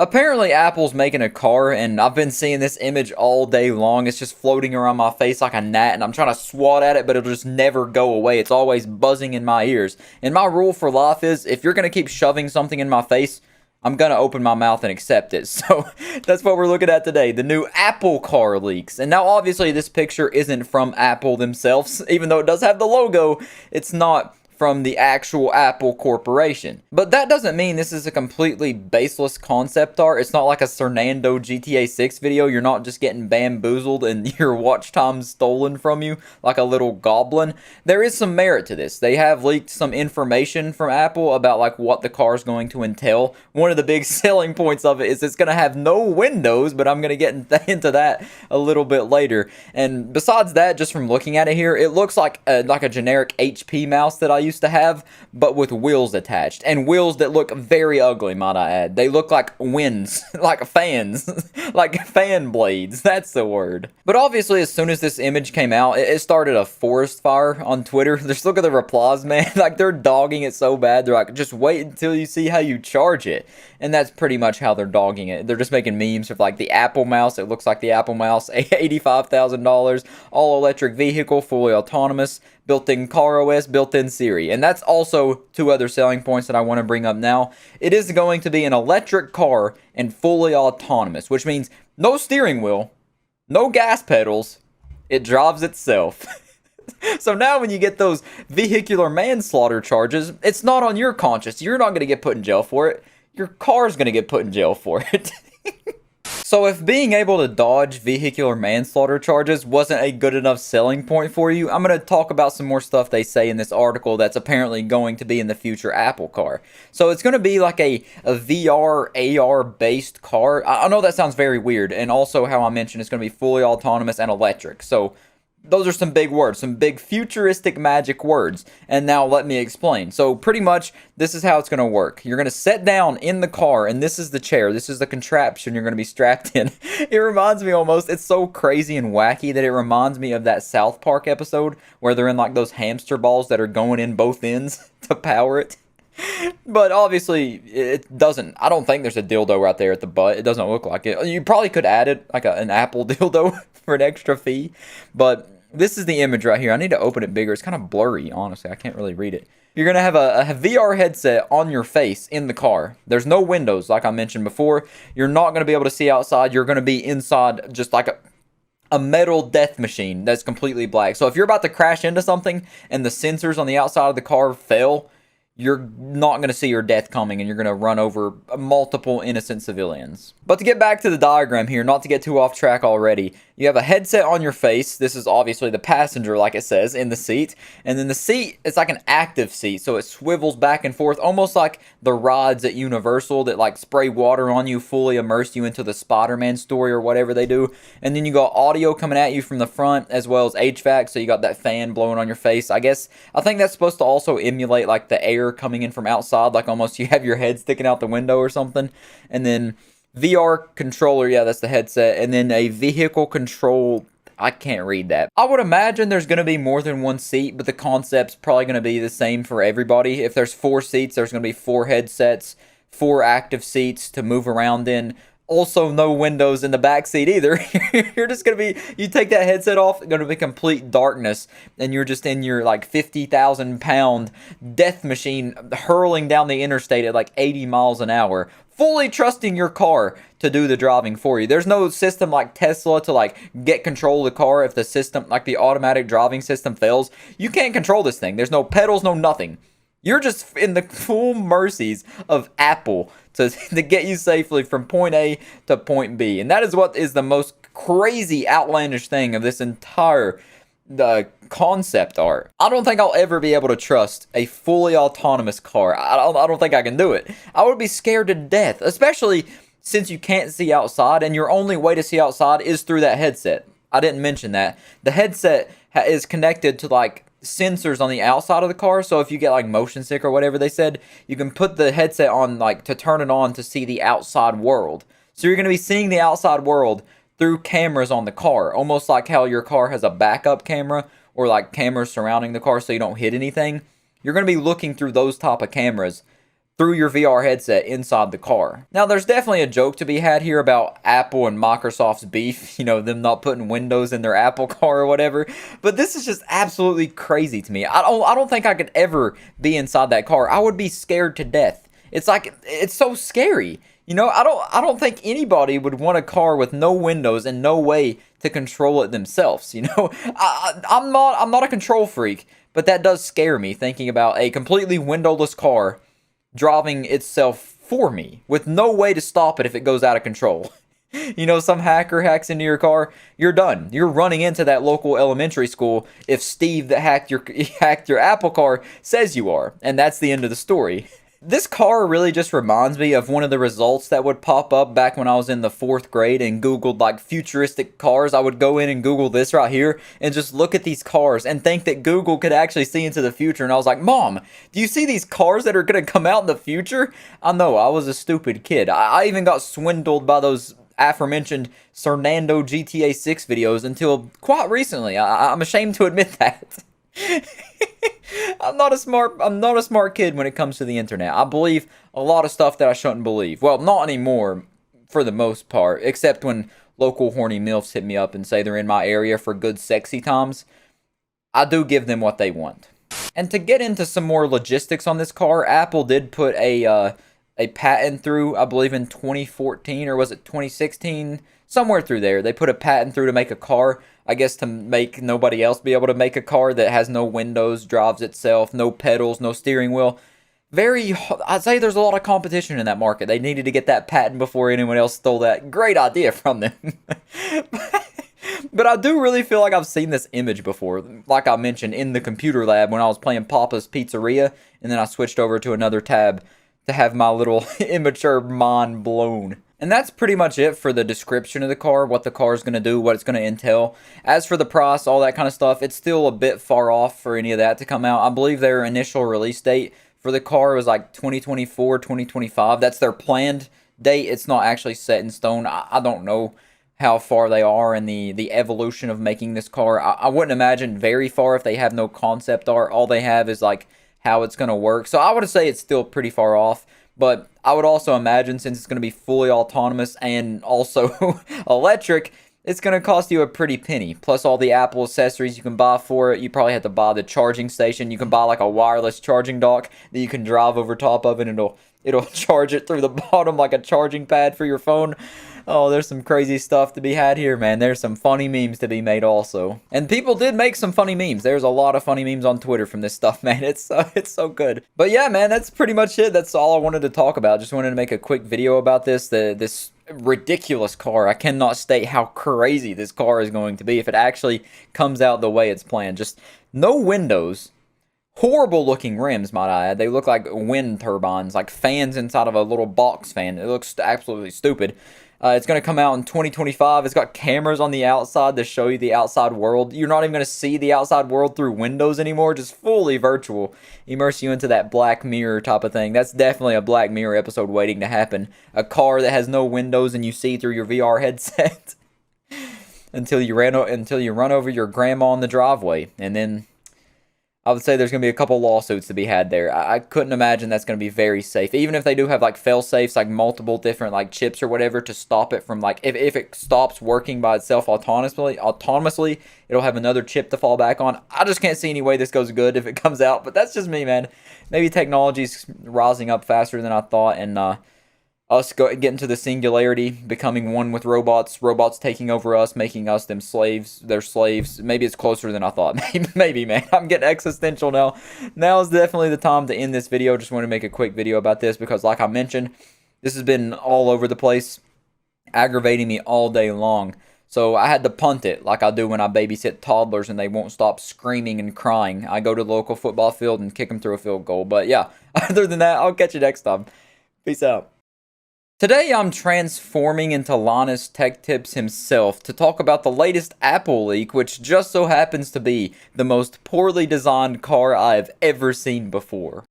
Apparently, Apple's making a car, and I've been seeing this image all day long. It's just floating around my face like a gnat, and I'm trying to swat at it, but it'll just never go away. It's always buzzing in my ears. And my rule for life is, if you're going to keep shoving something in my face, I'm going to open my mouth and accept it. So that's what we're looking at today, the new Apple car leaks. And now, obviously, this picture isn't from Apple themselves. Even though it does have the logo, it's not from the actual Apple Corporation. But that doesn't mean this is a completely baseless concept art. It's not like a Fernando GTA 6 video. You're not just getting bamboozled and your watch time stolen from you like a little goblin. There is some merit to this. They have leaked some information from Apple about like what the car is going to entail. One of the big selling points of it is it's going to have no windows, but I'm going to get into that a little bit later. And besides that, just from looking at it here, it looks like a generic HP mouse that I used to have, but with wheels attached, and wheels that look very ugly, might I add. They look like winds, like fans, like fan blades. That's the word. But obviously, as soon as this image came out, it started a forest fire on Twitter. Just look at the replies, man. Like, they're dogging it so bad. They're like, just wait until you see how you charge it. And that's pretty much how they're dogging it. They're just making memes of like the Apple mouse. It looks like the Apple mouse, $85,000, all electric vehicle, fully autonomous, built-in CarOS, built-in Siri. And that's also two other selling points that I want to bring up now. It is going to be an electric car and fully autonomous, which means no steering wheel, no gas pedals, it drives itself. So now when you get those vehicular manslaughter charges, it's not on your conscience. You're not going to get put in jail for it. Your car's going to get put in jail for it. So if being able to dodge vehicular manslaughter charges wasn't a good enough selling point for you, I'm going to talk about some more stuff they say in this article that's apparently going to be in the future Apple car. So it's going to be like a VR, AR based car. I know that sounds very weird, and also how I mentioned it's going to be fully autonomous and electric. So those are some big words, some big futuristic magic words. And now let me explain. So pretty much this is how it's going to work. You're going to sit down in the car, and this is the chair. This is the contraption you're going to be strapped in. It reminds me almost, it's so crazy and wacky that it reminds me of that South Park episode where they're in like those hamster balls that are going in both ends to power it. But obviously, it doesn't. I don't think there's a dildo right there at the butt. It doesn't look like it. You probably could add it, like an Apple dildo for an extra fee. But this is the image right here. I need to open it bigger. It's kind of blurry, honestly. I can't really read it. You're going to have a VR headset on your face in the car. There's no windows, like I mentioned before. You're not going to be able to see outside. You're going to be inside just like a metal death machine that's completely black. So if you're about to crash into something and the sensors on the outside of the car fail, you're not going to see your death coming, and you're going to run over multiple innocent civilians. But to get back to the diagram here, not to get too off track already, you have a headset on your face. This is obviously the passenger, like it says, in the seat. And then the seat, it's like an active seat, so it swivels back and forth, almost like the rides at Universal that like spray water on you, fully immerse you into the Spider-Man story or whatever they do. And then you got audio coming at you from the front, as well as HVAC, so you got that fan blowing on your face. I think that's supposed to also emulate like the air coming in from outside, like almost you have your head sticking out the window or something. And then VR controller, yeah, that's the headset. And then a vehicle control, I can't read that. I would imagine there's going to be more than one seat, but the concept's probably going to be the same for everybody. If there's 4 seats, there's going to be 4 headsets, 4 active seats to move around in. Also, no windows in the back seat either. You're just going to be, you take that headset off, it's going to be complete darkness, and you're just in your like 50,000 pound death machine hurling down the interstate at like 80 miles an hour, fully trusting your car to do the driving for you. There's no system like Tesla to like get control of the car if the system, like the automatic driving system fails. You can't control this thing. There's no pedals, no nothing. You're just in the full mercies of Apple to get you safely from point A to point B. And that is what is the most crazy, outlandish thing of this entire concept art. I don't think I'll ever be able to trust a fully autonomous car. I don't think I can do it. I would be scared to death, especially since you can't see outside, and your only way to see outside is through that headset. I didn't mention that. The headset is connected to like sensors on the outside of the car, so if you get like motion sick or whatever they said, you can put the headset on like to turn it on to see the outside world. So you're going to be seeing the outside world through cameras on the car, almost like how your car has a backup camera or like cameras surrounding the car so you don't hit anything. You're going to be looking through those type of cameras through your VR headset inside the car. Now, there's definitely a joke to be had here about Apple and Microsoft's beef, them not putting Windows in their Apple car or whatever, but this is just absolutely crazy to me. I don't think I could ever be inside that car. I would be scared to death. It's so scary. I don't think anybody would want a car with no windows and no way to control it themselves. I'm not a control freak, but that does scare me thinking about a completely windowless car driving itself for me with no way to stop it if it goes out of control. Some hacker hacks into your car, you're done. You're running into that local elementary school if Steve that hacked your Apple car says you are, and that's the end of the story. This car really just reminds me of one of the results that would pop up back when I was in the 4th grade and Googled like futuristic cars. I would go in and Google this right here and just look at these cars and think that Google could actually see into the future. And I was like, Mom, do you see these cars that are going to come out in the future? I know, I was a stupid kid. I even got swindled by those aforementioned Cernando GTA 6 videos until quite recently. I'm ashamed to admit that. I'm not a smart kid when it comes to the internet. I believe a lot of stuff that I shouldn't believe. Well, not anymore for the most part, except when local horny MILFs hit me up and say they're in my area for good sexy times. I do give them what they want. And to get into some more logistics on this car, Apple did put a patent through, I believe in 2014 or was it 2016? Somewhere through there. They put a patent through to make a car, I guess to make nobody else be able to make a car that has no windows, drives itself, no pedals, no steering wheel. I'd say there's a lot of competition in that market. They needed to get that patent before anyone else stole that great idea from them. But I do really feel like I've seen this image before. Like I mentioned in the computer lab when I was playing Papa's Pizzeria, and then I switched over to another tab to have my little immature mind blown. And that's pretty much it for the description of the car, what the car is going to do, what it's going to entail. As for the price, all that kind of stuff, it's still a bit far off for any of that to come out. I believe their initial release date for the car was like 2024, 2025. That's their planned date. It's not actually set in stone. I don't know how far they are in the evolution of making this car. I wouldn't imagine very far if they have no concept art. All they have is like how it's going to work. So I would say it's still pretty far off. But I would also imagine since it's going to be fully autonomous and also electric, it's going to cost you a pretty penny. Plus all the Apple accessories you can buy for it. You probably have to buy the charging station. You can buy like a wireless charging dock that you can drive over top of it and it'll charge it through the bottom like a charging pad for your phone. Oh, there's some crazy stuff to be had here, man. There's some funny memes to be made also. And people did make some funny memes. There's a lot of funny memes on Twitter from this stuff, man. It's so good. But yeah, man, that's pretty much it. That's all I wanted to talk about. Just wanted to make a quick video about this ridiculous car. I cannot state how crazy this car is going to be if it actually comes out the way it's planned. Just no windows. Horrible looking rims, might I add. They look like wind turbines, like fans inside of a little box fan. It looks absolutely stupid. It's going to come out in 2025. It's got cameras on the outside to show you the outside world. You're not even going to see the outside world through windows anymore, just fully virtual. Immerse you into that Black Mirror type of thing. That's definitely a Black Mirror episode waiting to happen. A car that has no windows and you see through your VR headset until you run over your grandma in the driveway. And then I would say there's going to be a couple lawsuits to be had there. I couldn't imagine that's going to be very safe. Even if they do have like fail safes, like multiple different like chips or whatever to stop it from like, if it stops working by itself autonomously, it'll have another chip to fall back on. I just can't see any way this goes good if it comes out, but that's just me, man. Maybe technology's rising up faster than I thought, and us getting to the singularity, becoming one with robots taking over us, making us their slaves. Maybe it's closer than I thought. Maybe, man. I'm getting existential now. Now is definitely the time to end this video. Just want to make a quick video about this because, like I mentioned, this has been all over the place, aggravating me all day long. So I had to punt it like I do when I babysit toddlers and they won't stop screaming and crying. I go to the local football field and kick them through a field goal. But yeah, other than that, I'll catch you next time. Peace out. Today I'm transforming into Luneist Tech Tips himself to talk about the latest Apple leak, which just so happens to be the most poorly designed car I have ever seen before.